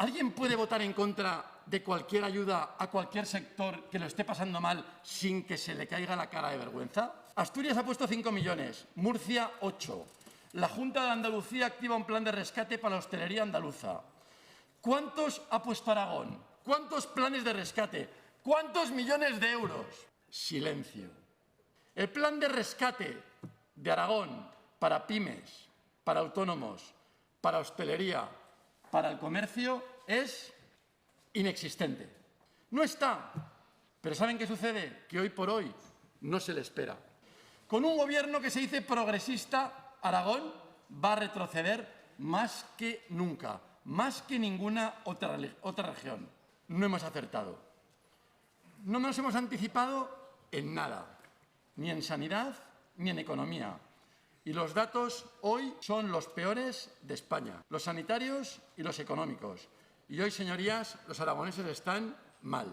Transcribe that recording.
¿Alguien puede votar en contra de cualquier ayuda a cualquier sector que lo esté pasando mal sin que se le caiga la cara de vergüenza? Asturias ha puesto 5 millones, Murcia 8. La Junta de Andalucía activa un plan de rescate para la hostelería andaluza. ¿Cuántos ha puesto Aragón? ¿Cuántos planes de rescate? ¿Cuántos millones de euros? Silencio. El plan de rescate de Aragón para pymes, para autónomos, para hostelería, para el comercio es inexistente. No está. Pero ¿saben qué sucede? Que hoy por hoy no se le espera. Con un gobierno que se dice progresista, Aragón va a retroceder más que nunca, más que ninguna otra región. No hemos acertado. No nos hemos anticipado en nada, ni en sanidad ni en economía. Y los datos hoy son los peores de España, los sanitarios y los económicos. Y hoy, señorías, los aragoneses están mal.